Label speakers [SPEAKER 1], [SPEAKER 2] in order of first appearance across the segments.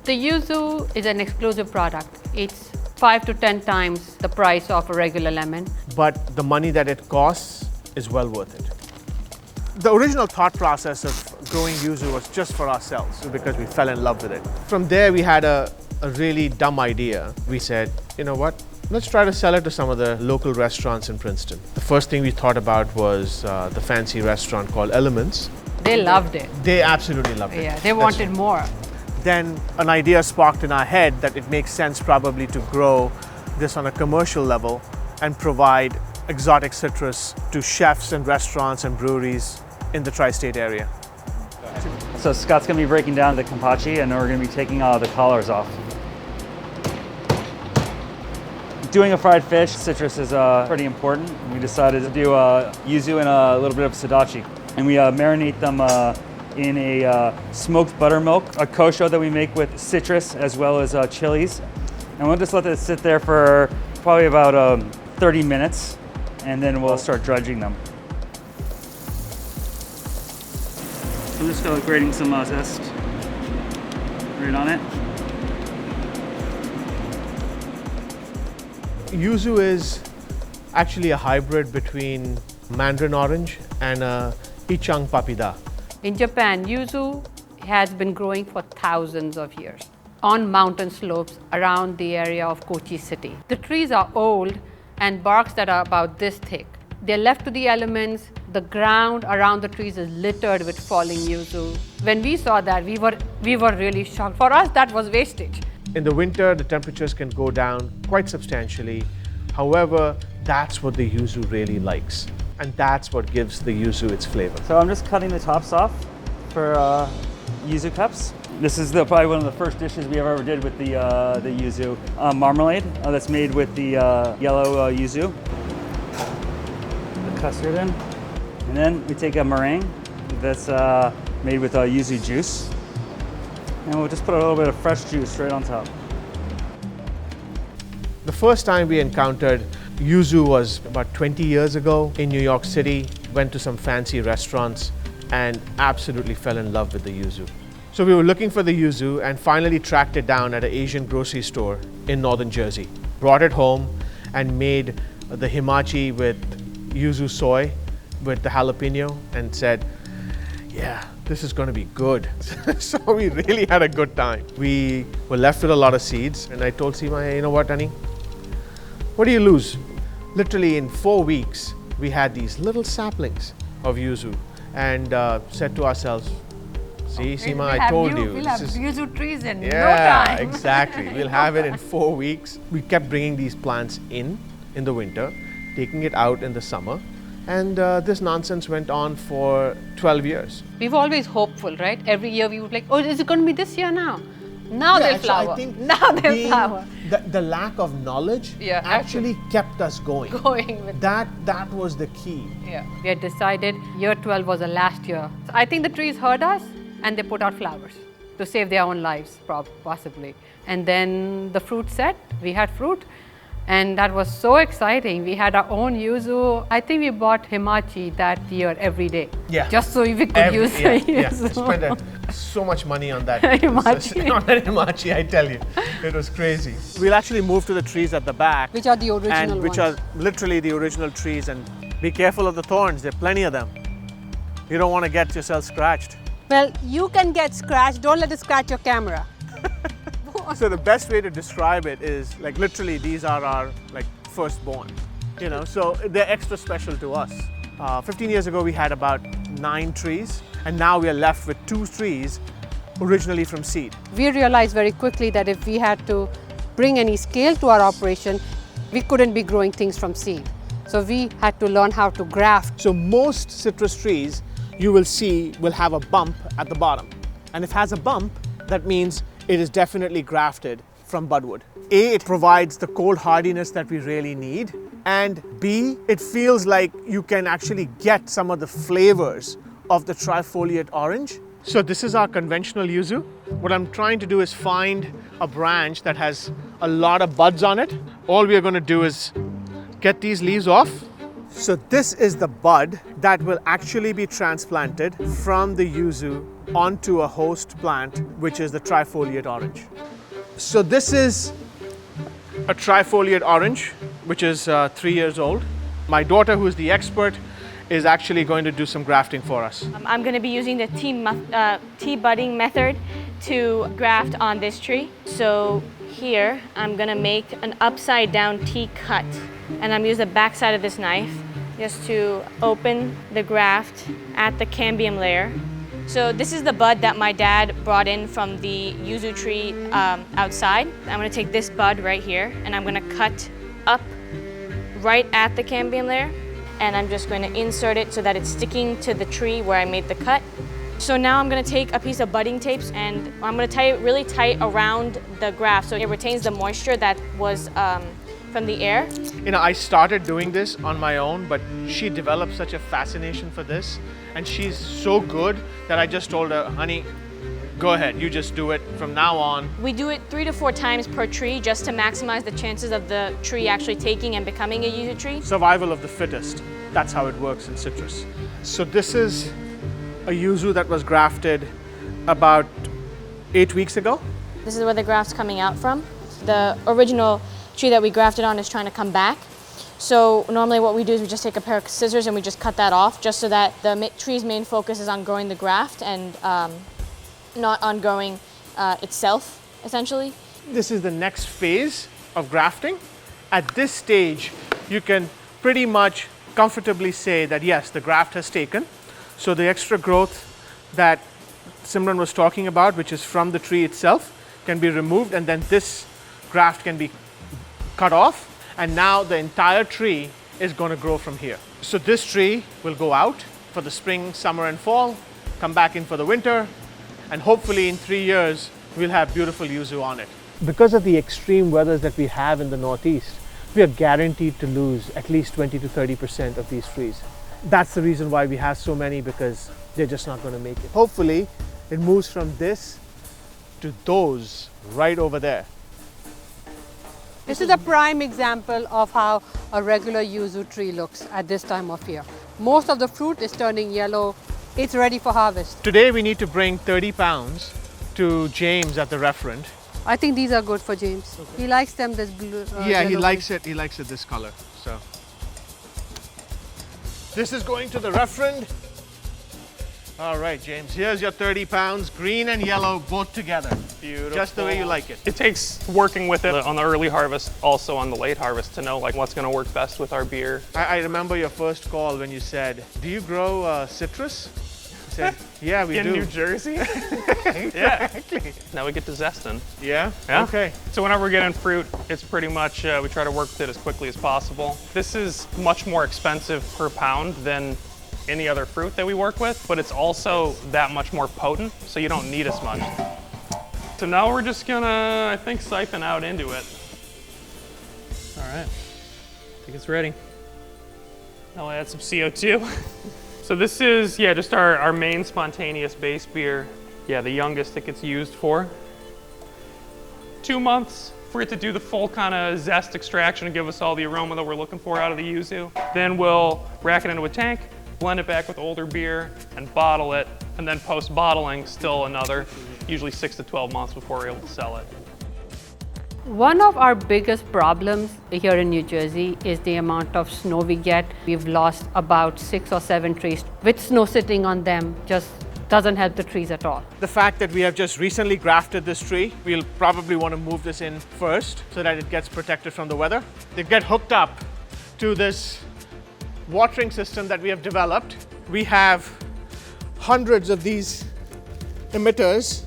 [SPEAKER 1] The yuzu is an exclusive product. It's 5 to 10 times the price of a regular lemon.
[SPEAKER 2] But the money that it costs is well worth it. The original thought process of growing yuzu was just for ourselves because we fell in love with it. From there, we had a really dumb idea. We said, you know what? Let's try to sell it to some of the local restaurants in Princeton. The first thing we thought about was the fancy restaurant called Elements.
[SPEAKER 1] They loved it.
[SPEAKER 2] They absolutely loved it.
[SPEAKER 1] Yeah, they wanted more.
[SPEAKER 2] Then an idea sparked in our head that it makes sense probably to grow this on a commercial level and provide exotic citrus to chefs and restaurants and breweries in the tri-state area.
[SPEAKER 3] So Scott's going to be breaking down the kampachi, and we're going to be taking the collars off. Doing a fried fish, citrus is pretty important. We decided to do yuzu and a little bit of Sadachi. And we marinate them in a smoked buttermilk, a kosho that we make with citrus as well as chilies. And we'll just let this sit there for probably about 30 minutes, and then we'll start dredging them. I'm just grating some zest right on it.
[SPEAKER 2] Yuzu is actually a hybrid between mandarin orange and ichang papida.
[SPEAKER 1] In Japan, yuzu has been growing for thousands of years on mountain slopes around the area of Kochi city. The trees are old and barks that are about this thick. They're left to the elements. The ground around the trees is littered with falling yuzu. When we saw that, we were really shocked. For us, that was wastage.
[SPEAKER 2] In the winter, the temperatures can go down quite substantially. However, that's what the yuzu really likes. And that's what gives the yuzu its flavor.
[SPEAKER 3] So I'm just cutting the tops off for yuzu cups. This is probably one of the first dishes we ever did with the yuzu. Marmalade that's made with the yellow yuzu. The custard in. And then we take a meringue that's made with yuzu juice. And we'll just put a little bit of fresh juice right on top.
[SPEAKER 2] The first time we encountered yuzu was about 20 years ago in New York City. Went to some fancy restaurants and absolutely fell in love with the yuzu. So we were looking for the yuzu and finally tracked it down at an Asian grocery store in northern Jersey. Brought it home and made the himachi with yuzu soy with the jalapeno and said, yeah, this is going to be good. So we really had a good time. We were left with a lot of seeds and I told Seema, hey, you know what, honey? What do you lose? Literally in 4 weeks, we had these little saplings of yuzu and said to ourselves, see, Seema, I told you.
[SPEAKER 1] We'll have yuzu trees in no time.
[SPEAKER 2] Exactly. We'll have it in 4 weeks. We kept bringing these plants in the winter, taking it out in the summer. And this nonsense went on for 12 years.
[SPEAKER 1] We were always hopeful, right? Every year we would like, oh, is it going to be this year now? Now they'll flower.
[SPEAKER 2] I think
[SPEAKER 1] now they'll flower.
[SPEAKER 2] The lack of knowledge actually kept us going. That was the key.
[SPEAKER 1] Yeah. We had decided year 12 was the last year. So I think the trees heard us and they put out flowers to save their own lives, possibly. And then the fruit set, we had fruit. And that was so exciting. We had our own yuzu. I think we bought himachi that year every day.
[SPEAKER 2] Yeah.
[SPEAKER 1] Just so we could use the yuzu.
[SPEAKER 2] Yeah. Spent so much money on that.
[SPEAKER 1] Himachi.
[SPEAKER 2] On that himachi, I tell you. It was crazy. We'll actually move to the trees at the back.
[SPEAKER 1] Which are the original ones.
[SPEAKER 2] Which are literally the original trees. And be careful of the thorns. There are plenty of them. You don't want to get yourself scratched.
[SPEAKER 1] Well, you can get scratched. Don't let it scratch your camera.
[SPEAKER 2] So the best way to describe it is like literally these are our firstborn, you know, so they're extra special to us. 15 years ago we had about 9 trees and now we are left with 2 trees originally from seed.
[SPEAKER 1] We realized very quickly that if we had to bring any scale to our operation, we couldn't be growing things from seed. So we had to learn how to graft.
[SPEAKER 2] So most citrus trees you will see will have a bump at the bottom. And if it has a bump, that means it is definitely grafted from budwood. A, it provides the cold hardiness that we really need. And B, it feels like you can actually get some of the flavors of the trifoliate orange. So this is our conventional yuzu. What I'm trying to do is find a branch that has a lot of buds on it. All we are going to do is get these leaves off. So this is the bud that will actually be transplanted from the yuzu onto a host plant, which is the trifoliate orange. So this is a trifoliate orange, which is 3 years old. My daughter, who is the expert, is actually going to do some grafting for us.
[SPEAKER 4] I'm going to be using the tea budding method to graft on this tree. So here, I'm going to make an upside down tea cut. And I'm using the back side of this knife just to open the graft at the cambium layer. So this is the bud that my dad brought in from the yuzu tree outside. I'm going to take this bud right here and I'm going to cut up right at the cambium layer. And I'm just going to insert it so that it's sticking to the tree where I made the cut. So now I'm going to take a piece of budding tapes and I'm going to tie it really tight around the graft so it retains the moisture that was from the air.
[SPEAKER 2] You know, I started doing this on my own, but she developed such a fascination for this and she's so good that I just told her, honey, go ahead, you just do it from now on.
[SPEAKER 4] We do it 3 to 4 times per tree just to maximize the chances of the tree actually taking and becoming a yuzu tree.
[SPEAKER 2] Survival of the fittest. That's how it works in citrus. So this is a yuzu that was grafted about 8 weeks ago.
[SPEAKER 4] This is where the graft's coming out from. The original tree that we grafted on is trying to come back. So normally what we do is we just take a pair of scissors and we just cut that off just so that the tree's main focus is on growing the graft and not on growing itself, essentially.
[SPEAKER 2] This is the next phase of grafting. At this stage, you can pretty much comfortably say that yes, the graft has taken. So the extra growth that Simran was talking about, which is from the tree itself, can be removed and then this graft can be cut off and now the entire tree is going to grow from here. So this tree will go out for the spring, summer and fall, come back in for the winter, and hopefully in 3 years we'll have beautiful yuzu on it. Because of the extreme weathers that we have in the Northeast, we are guaranteed to lose at least 20 to 30% of these trees. That's the reason why we have so many, because they're just not going to make it. Hopefully it moves from this to those right over there.
[SPEAKER 1] This is a prime example of how a regular yuzu tree looks at this time of year. Most of the fruit is turning yellow. It's ready for harvest. Today we need to bring 30 pounds to James at the referent. I think these are good for James. Okay. He likes them this blue.
[SPEAKER 2] Yeah, he likes it. He likes it this color. So this is going to the referent. All right, James, here's your 30 pounds, green and yellow, both together.
[SPEAKER 5] Beautiful.
[SPEAKER 2] Just the way you like it.
[SPEAKER 5] It takes working with it on the early harvest, also on the late harvest, to know like what's going to work best with our beer.
[SPEAKER 2] I remember your first call when you said, do you grow citrus? I said, yeah, we do.
[SPEAKER 5] In New Jersey? Yeah. Exactly. Now we get to zesting.
[SPEAKER 2] Yeah?
[SPEAKER 5] Yeah.
[SPEAKER 2] Okay.
[SPEAKER 5] So whenever we're getting fruit, it's pretty much, we try to work with it as quickly as possible. This is much more expensive per pound than any other fruit that we work with, but it's also that much more potent, so you don't need as much. So now we're just gonna, I think, siphon out into it. All right, I think it's ready. I'll add some CO2. So this is, yeah, just our main spontaneous base beer. Yeah, the youngest it gets used for. 2 months for it to do the full kind of zest extraction and give us all the aroma that we're looking for out of the yuzu. Then we'll rack it into a tank, blend it back with older beer, and bottle it. And then post-bottling, still another, usually 6 to 12 months before we're able to sell it.
[SPEAKER 1] One of our biggest problems here in New Jersey is the amount of snow we get. We've lost about 6 or 7 trees. With snow sitting on them, just doesn't help the trees at all.
[SPEAKER 2] The fact that we have just recently grafted this tree, we'll probably want to move this in first so that it gets protected from the weather. They get hooked up to this watering system that we have developed. We have hundreds of these emitters.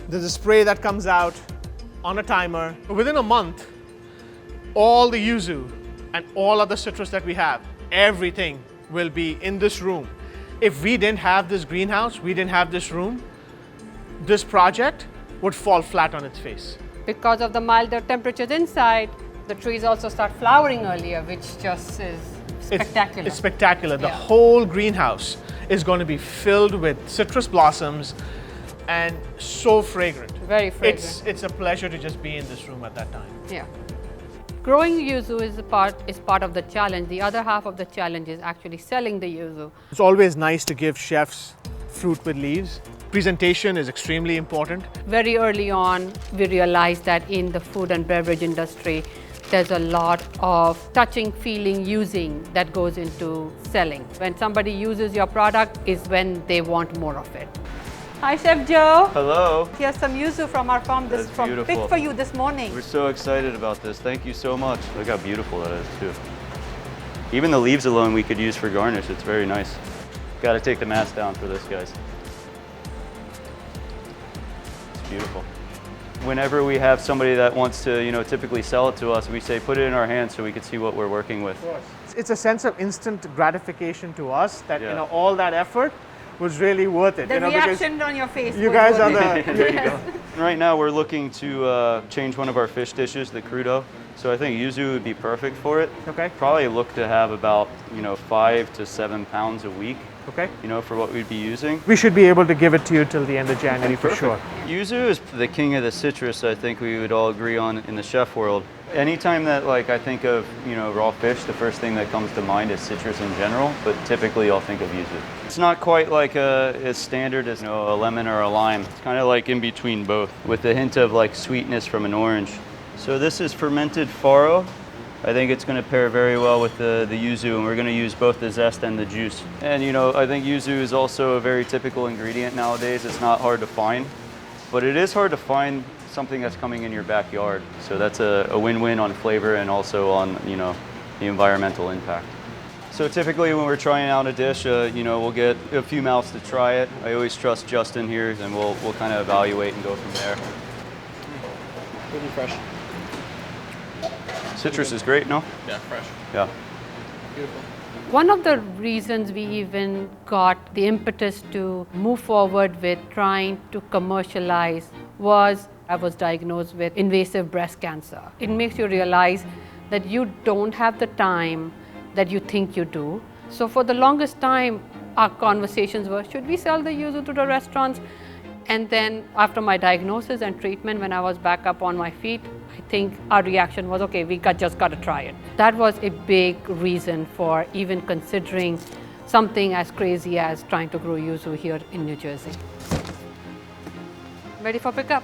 [SPEAKER 2] There's a spray that comes out on a timer. Within a month, all the yuzu and all other citrus that we have, everything will be in this room. If we didn't have this greenhouse, we didn't have this room, this project would fall flat on its face.
[SPEAKER 1] Because of the milder temperatures inside, the trees also start flowering earlier, which just is spectacular.
[SPEAKER 2] It's spectacular. The whole greenhouse is going to be filled with citrus blossoms and so fragrant.
[SPEAKER 1] Very fragrant.
[SPEAKER 2] It's a pleasure to just be in this room at that time.
[SPEAKER 1] Yeah. Growing yuzu is part of the challenge. The other half of the challenge is actually selling the yuzu.
[SPEAKER 2] It's always nice to give chefs fruit with leaves. Presentation is extremely important.
[SPEAKER 1] Very early on, we realized that in the food and beverage industry, there's a lot of touching, feeling, using that goes into selling. When somebody uses your product is when they want more of it. Hi, Chef Joe.
[SPEAKER 6] Hello.
[SPEAKER 1] Here's some yuzu from our farm. This
[SPEAKER 6] That's
[SPEAKER 1] from
[SPEAKER 6] beautiful.
[SPEAKER 1] picked for you this morning.
[SPEAKER 6] We're so excited about this. Thank you so much. Look how beautiful that is too. Even the leaves alone we could use for garnish. It's very nice. Got to take the mask down for this, guys. It's beautiful. Whenever we have somebody that wants to, typically sell it to us, we say put it in our hands so we can see what we're working with.
[SPEAKER 2] Of course. It's a sense of instant gratification to us that
[SPEAKER 6] Yeah.
[SPEAKER 2] all that effort was really worth it.
[SPEAKER 1] The
[SPEAKER 2] because
[SPEAKER 1] reaction on your face.
[SPEAKER 2] you
[SPEAKER 1] was
[SPEAKER 2] guys
[SPEAKER 1] worth
[SPEAKER 2] are
[SPEAKER 1] it.
[SPEAKER 2] the
[SPEAKER 6] There you go. Right now we're looking to change one of our fish dishes, the crudo. So I think yuzu would be perfect for it.
[SPEAKER 2] Okay.
[SPEAKER 6] Probably look to have about 5 to 7 pounds a week.
[SPEAKER 2] Okay.
[SPEAKER 6] For what we'd be using.
[SPEAKER 2] We should be able to give it to you till the end of January for sure.
[SPEAKER 6] Yuzu is the king of the citrus, I think we would all agree on in the chef world. Anytime that I think of, raw fish, the first thing that comes to mind is citrus in general, but typically I'll think of yuzu. It's not quite like as standard as a lemon or a lime. It's kind of like in between both, with a hint of sweetness from an orange. So this is fermented faro. I think it's going to pair very well with the yuzu, and we're going to use both the zest and the juice. And I think yuzu is also a very typical ingredient nowadays. It's not hard to find, but it is hard to find something that's coming in your backyard. So that's a win-win on flavor and also on the environmental impact. So typically when we're trying out a dish, we'll get a few mouths to try it. I always trust Justin here, and we'll kind of evaluate and go from there.
[SPEAKER 7] Really fresh.
[SPEAKER 6] Citrus is great, no?
[SPEAKER 7] Yeah, fresh.
[SPEAKER 6] Yeah.
[SPEAKER 7] Beautiful.
[SPEAKER 1] One of the reasons we even got the impetus to move forward with trying to commercialize was I was diagnosed with invasive breast cancer. It makes you realize that you don't have the time that you think you do. So for the longest time, our conversations were, should we sell the yuzu to the restaurants? And then after my diagnosis and treatment, when I was back up on my feet, I think our reaction was, okay, we just got to try it. That was a big reason for even considering something as crazy as trying to grow yuzu here in New Jersey. Ready for pickup?